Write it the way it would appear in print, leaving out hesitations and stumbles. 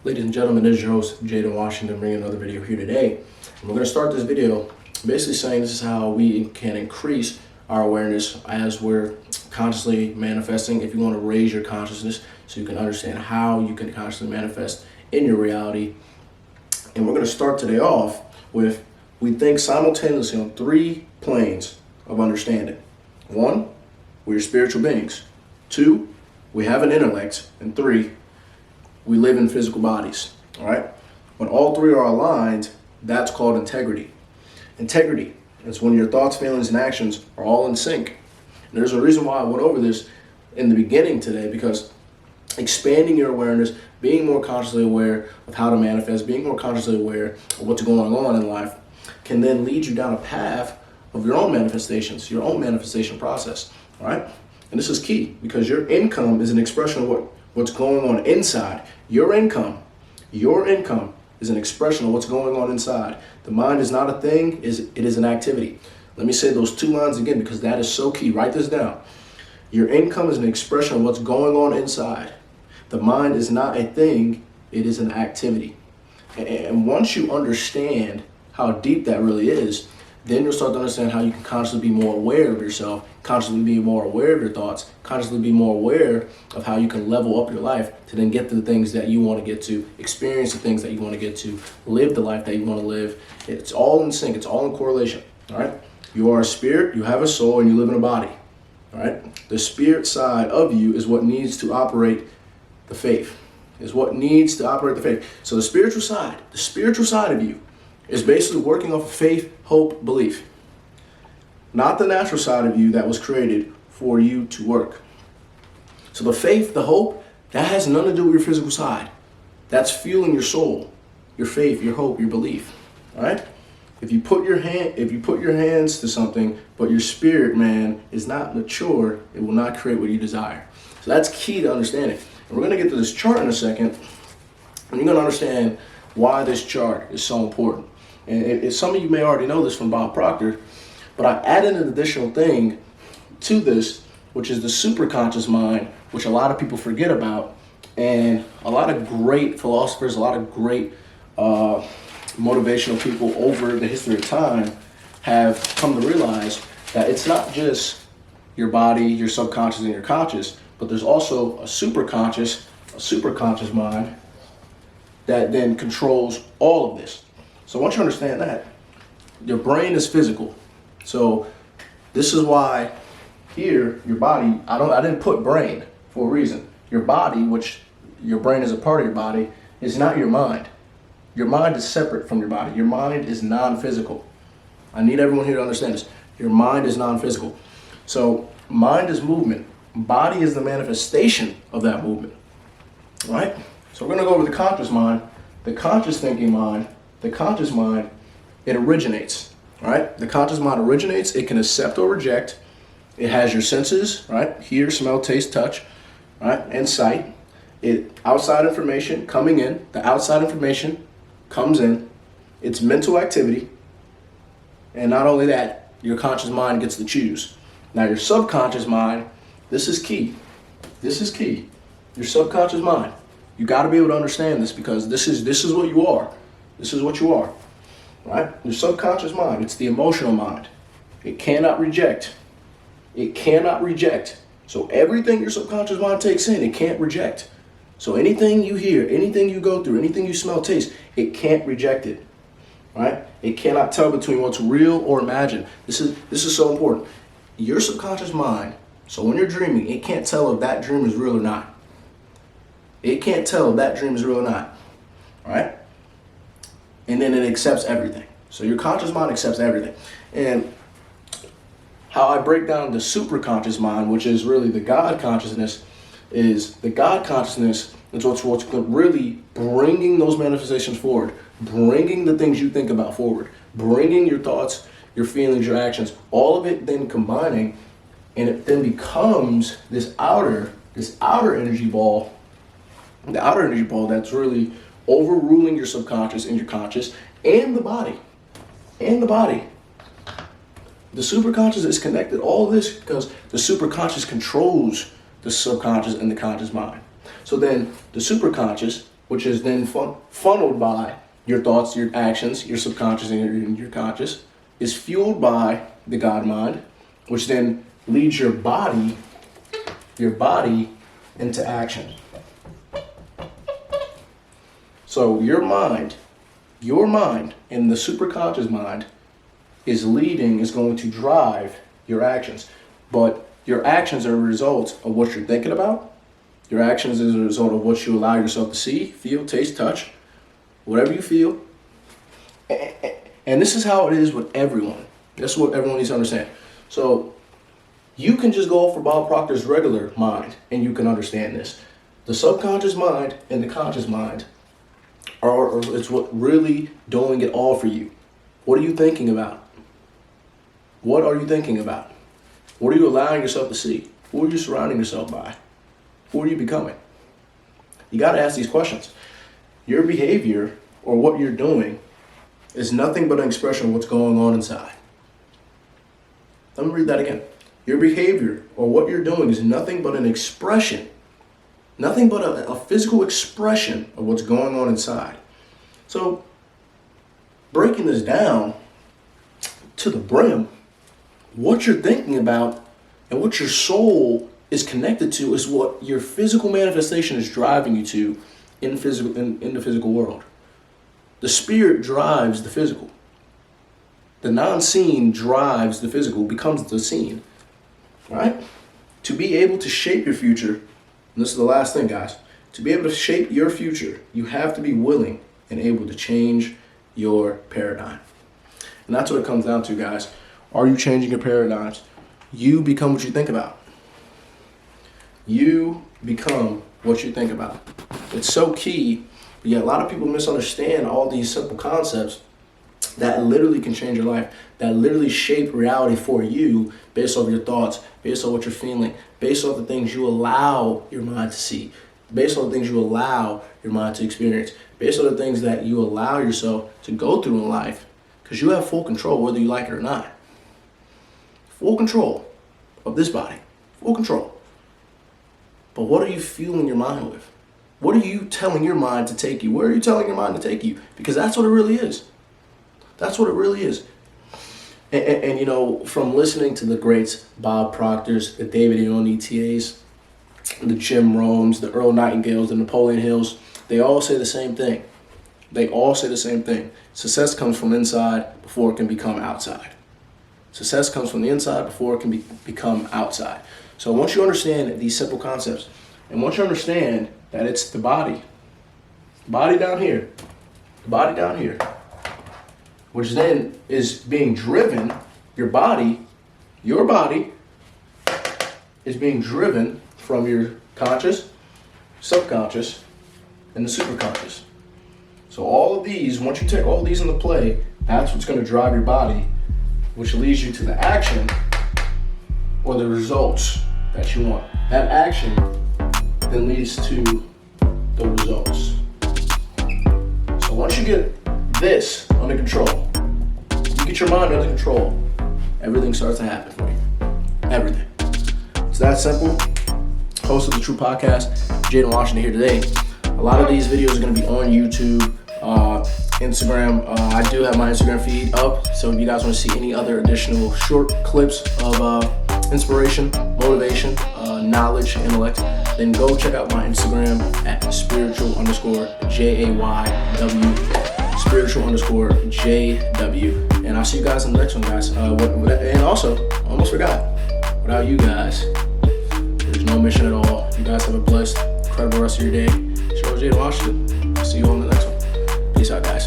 Ladies and gentlemen, this is your host, Jaden Washington, bringing another video here today. And we're going to start this video basically saying this is how we can increase our awareness as we're consciously manifesting. If you want to raise your consciousness so you can understand how you can consciously manifest in your reality. And we're going to start today off with, we think simultaneously on 3 planes of understanding. 1, we're spiritual beings. 2, we have an intellect. And 3, we live in physical bodies. All right? When all 3 are aligned, that's called integrity. Integrity is when your thoughts, feelings, and actions are all in sync. And there's a reason why I went over this in the beginning today, because expanding your awareness, being more consciously aware of how to manifest, being more consciously aware of what's going on in life can then lead you down a path of your own manifestations, your own manifestation process. All right? And this is key because your income is an expression of what's going on inside. Your income is an expression of what's going on inside. The mind is not a thing, it is an activity. Let me say those 2 lines again because that is so key. Write this down. Your income is an expression of what's going on inside. The mind is not a thing, it is an activity. And once you understand how deep that really is, then you'll start to understand how you can consciously be more aware of yourself, consciously be more aware of your thoughts, consciously be more aware of how you can level up your life to then get to the things that you want to get to, experience the things that you want to get to, live the life that you want to live. It's all in sync. It's all in correlation. All right? You are a spirit, you have a soul, and you live in a body. All right? The spirit side of you is what needs to operate the faith, is what needs to operate the faith. So the spiritual side of you is basically working off of faith, hope, belief. Not the natural side of you that was created for you to work. So the faith, the hope, that has nothing to do with your physical side. That's fueling your soul, your faith, your hope, your belief. All right? If you put your hands to something, but your spirit, man, is not mature, it will not create what you desire. So that's key to understanding. And we're going to get to this chart in a second, and you're going to understand why this chart is so important. And some of you may already know this from Bob Proctors, but I added an additional thing to this, which is the superconscious mind, which a lot of people forget about. And a lot of great philosophers, a lot of great motivational people over the history of time have come to realize that it's not just your body, your subconscious, and your conscious, but there's also a superconscious mind that then controls all of this. So once you understand that, your brain is physical. So this is why here, your body, I didn't put brain for a reason. Your body, which your brain is a part of your body, is not your mind. Your mind is separate from your body. Your mind is non-physical. I need everyone here to understand this. Your mind is non-physical. So mind is movement. Body is the manifestation of that movement. All right? So we're going to go over the conscious mind, the conscious thinking mind. The conscious mind, it originates, right? The conscious mind originates. It can accept or reject. It has your senses, right? Hear, smell, taste, touch, right? And sight. Outside information coming in. The outside information comes in. It's mental activity. And not only that, your conscious mind gets to choose. Now your subconscious mind, this is key. This is key. Your subconscious mind. You got to be able to understand this because this is what you are. This is what you are, right? Your subconscious mind, it's the emotional mind. It cannot reject. It cannot reject. So everything your subconscious mind takes in, it can't reject. So anything you hear, anything you go through, anything you smell, taste, it can't reject it, right? It cannot tell between what's real or imagined. This is so important. Your subconscious mind, so when you're dreaming, it can't tell if that dream is real or not. It can't tell if that dream is real or not, all right? And then it accepts everything. So your conscious mind accepts everything. And how I break down the superconscious mind, which is really the God consciousness, is the God consciousness is what's really bringing those manifestations forward, bringing the things you think about forward, bringing your thoughts, your feelings, your actions, all of it then combining, and it then becomes this outer energy ball, the outer energy ball that's really overruling your subconscious and your conscious and the body. The superconscious is connected. All this because the superconscious controls the subconscious and the conscious mind. So then the superconscious which is then funneled by your thoughts, your actions, your subconscious and your conscious, is fueled by the God mind, which then leads your body into action. So your mind and the superconscious mind is going to drive your actions. But your actions are a result of what you're thinking about. Your actions is a result of what you allow yourself to see, feel, taste, touch, whatever you feel. And this is how it is with everyone. That's what everyone needs to understand. So you can just go for Bob Proctors' regular mind and you can understand this. The subconscious mind and the conscious mind it's what really doing it all for you. What are you thinking about? What are you thinking about? What are you allowing yourself to see? Who are you surrounding yourself by? Who are you becoming? You got to ask these questions. Your behavior or what you're doing is nothing but an expression of what's going on inside. Let me read that again. Your behavior or what you're doing is nothing but an expression, nothing but a physical expression of what's going on inside. So, breaking this down to the brim, what you're thinking about and what your soul is connected to is what your physical manifestation is driving you to in the physical world. The spirit drives the physical. The non-seen drives the physical, becomes the seen. Right? To be able to shape your future, and this is the last thing, guys, to be able to shape your future, you have to be willing and able to change your paradigm. And that's what it comes down to, guys. Are you changing your paradigms? You become what you think about. You become what you think about. It's so key, but yet a lot of people misunderstand all these simple concepts that literally can change your life, that literally shape reality for you based off your thoughts, based on what you're feeling, based off the things you allow your mind to see, based on the things you allow your mind to experience, based on the things that you allow yourself to go through in life, because you have full control whether you like it or not. Full control of this body, full control. But what are you fueling your mind with? What are you telling your mind to take you? Where are you telling your mind to take you? Because that's what it really is. That's what it really is. And you know, from listening to the greats, Bob Proctors, the David Eon ETAs, the Jim Rohns, the Earl Nightingales, the Napoleon Hills, they all say the same thing. They all say the same thing. Success comes from inside before it can become outside. Success comes from the inside before it can become outside. So once you understand these simple concepts, and once you understand that it's the body down here, which then is being driven, your body is being driven from your conscious, subconscious, and the superconscious. So all of these, once you take all of these into play, that's what's going to drive your body, which leads you to the action or the results that you want. That action then leads to the results. So once you get this under control, you get your mind under control, everything starts to happen for you. Everything. It's that simple. Host of the True Podcast, Jaden Washington here today. A lot of these videos are going to be on YouTube, Instagram. I do have my Instagram feed up, so if you guys want to see any other additional short clips of inspiration, motivation, knowledge, intellect, then go check out my Instagram at spiritual_JAYW, spiritual_JW. And I'll see you guys in the next one, guys. And also, almost forgot, without you guys, there's no mission at all. You guys have a blessed, incredible rest of your day. It's your Jaden Washington. See you on the next one. Peace out, guys.